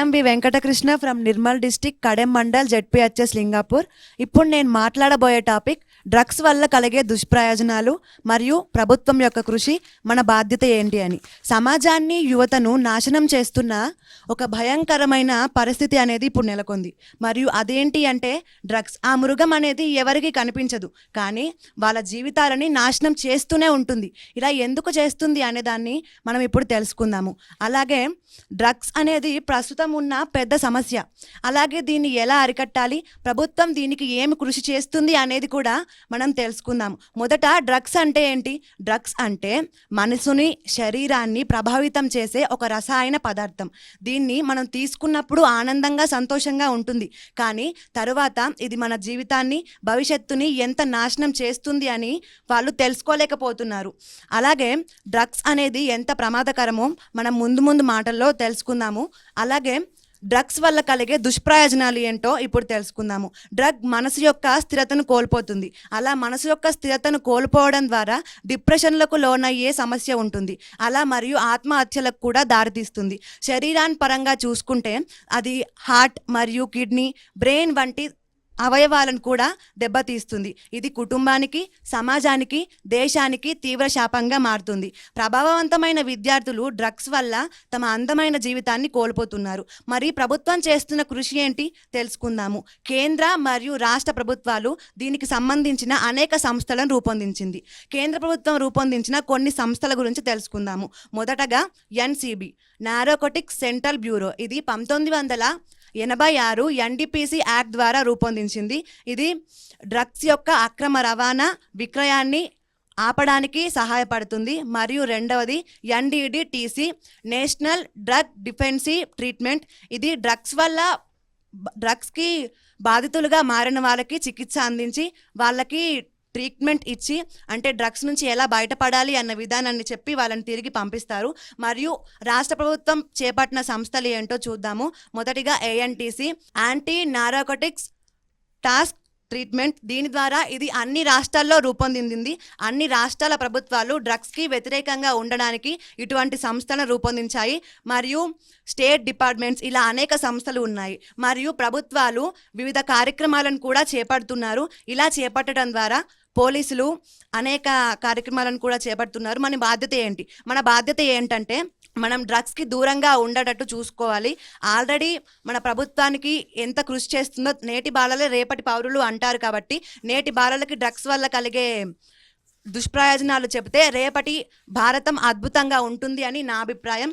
I'm V Venkatakrishna from Nirmal district Kadem mandal ZPHS Lingapur. ఇప్పుడు నేను మాట్లాడబోయే topic drugs వల్ల కలిగే దుష్ప్రయోజనాలు మరియు ప్రభుత్వం యొక్క కృషి, మన బాధ్యత ఏంటి అని. సమాజాన్ని, యువతను నాశనం చేస్తున్న ఒక భయంకరమైన పరిస్థితి అనేది ఇప్పుడు నెలకొంది. మరియు అదేంటి అంటే డ్రగ్స్. ఆ మృగం అనేది ఎవరికి కనిపించదు, కానీ వాళ్ళ జీవితాలని నాశనం చేస్తూనే ఉంటుంది. ఇలా ఎందుకు చేస్తుంది అనే దాన్ని మనం ఇప్పుడు తెలుసుకుందాము. అలాగే డ్రగ్స్ అనేది ప్రస్తుతం ఉన్న పెద్ద సమస్య. అలాగే దీన్ని ఎలా అరికట్టాలి, ప్రభుత్వం దీనికి ఏమి కృషి చేస్తుంది అనేది కూడా మనం తెలుసుకుందాం. మొదట డ్రగ్స్ అంటే ఏంటి? డ్రగ్స్ అంటే మనసుని, శరీరాన్ని ప్రభావితం చేసే ఒక రసాయన పదార్థం. దీన్ని మనం తీసుకున్నప్పుడు ఆనందంగా, సంతోషంగా ఉంటుంది, కానీ తరువాత ఇది మన జీవితాన్ని, భవిష్యత్తుని ఎంత నాశనం చేస్తుంది అని వాళ్ళు తెలుసుకోలేకపోతున్నారు. అలాగే డ్రగ్స్ అనేది ఎంత ప్రమాదకరమో మనం ముందు ముందు మాటల్లో తెలుసుకుందాము. అలాగే డ్రగ్స్ వల్ల కలిగే దుష్ప్రయోజనాలు ఏంటో ఇప్పుడు తెలుసుకుందాము. డ్రగ్ మనసు యొక్క స్థిరతను కోల్పోతుంది. అలా మనసు యొక్క స్థిరతను కోల్పోవడం ద్వారా డిప్రెషన్లకు లోనయ్యే సమస్య ఉంటుంది. అలా మరియు ఆత్మహత్యలకు కూడా దారితీస్తుంది. శరీరాన్ని పరంగా చూసుకుంటే అది హార్ట్ మరియు కిడ్నీ, బ్రెయిన్ వంటి అవయవాలను కూడా దెబ్బతీస్తుంది. ఇది కుటుంబానికి, సమాజానికి, దేశానికి తీవ్ర శాపంగా మారుతుంది. ప్రభావవంతమైన విద్యార్థులు డ్రగ్స్ వల్ల తమ అందమైన జీవితాన్ని కోల్పోతున్నారు. మరి ప్రభుత్వం చేస్తున్న కృషి ఏంటి తెలుసుకుందాము. కేంద్ర మరియు రాష్ట్ర ప్రభుత్వాలు దీనికి సంబంధించిన అనేక సంస్థలను రూపొందించింది. కేంద్ర ప్రభుత్వం రూపొందించిన కొన్ని సంస్థల గురించి తెలుసుకుందాము. మొదటగా ఎన్సిబి, నార్కోటిక్స్ సెంట్రల్ బ్యూరో. ఇది 1986 ఎన్డీపీసీ యాక్ట్ ద్వారా రూపొందించింది. ఇది డ్రగ్స్ యొక్క అక్రమ రవాణా, విక్రయాన్ని ఆపడానికి సహాయపడుతుంది. మరియు రెండవది ఎన్డీడీటీసీ, నేషనల్ డ్రగ్ డిఫెన్సివ్ ట్రీట్మెంట్. ఇది డ్రగ్స్కి బాధితులుగా మారిన వాళ్ళకి చికిత్స అందించి, వాళ్ళకి ట్రీట్మెంట్ ఇచ్చి, అంటే డ్రగ్స్ నుంచి ఎలా బయటపడాలి అన్న విధానాన్ని చెప్పి వాళ్ళని తిరిగి పంపిస్తారు. మరియు రాష్ట్ర ప్రభుత్వం చేపట్టిన సంస్థలు ఏంటో చూద్దాము. మొదటిగా ఏఎన్టీసీ, యాంటీ నార్కోటిక్స్ టాస్క్ ట్రీట్మెంట్. దీని ద్వారా ఇది అన్ని రాష్ట్రాల్లో రూపొందింది. అన్ని రాష్ట్రాల ప్రభుత్వాలు డ్రగ్స్కి వ్యతిరేకంగా ఉండడానికి ఇటువంటి సంస్థలను రూపొందించాయి. మరియు స్టేట్ డిపార్ట్మెంట్స్, ఇలా అనేక సంస్థలు ఉన్నాయి. మరియు ప్రభుత్వాలు వివిధ కార్యక్రమాలను కూడా చేపడుతున్నారు. ఇలా చేపట్టడం ద్వారా పోలీసులు అనేక కార్యక్రమాలను కూడా చేపడుతున్నారు. మన బాధ్యత ఏంటి? మన బాధ్యత ఏంటంటే మనం డ్రగ్స్కి దూరంగా ఉండేటట్టు చూసుకోవాలి. ఆల్రెడీ మన ప్రభుత్వానికి ఎంత కృషి చేస్తుందో, నేటి బాలలే రేపటి పౌరులు అంటారు కాబట్టి నేటి బాలలకి డ్రగ్స్ వల్ల కలిగే దుష్ప్రయోజనాలు చెబితే రేపటి భారతం అద్భుతంగా ఉంటుంది అని నా అభిప్రాయం.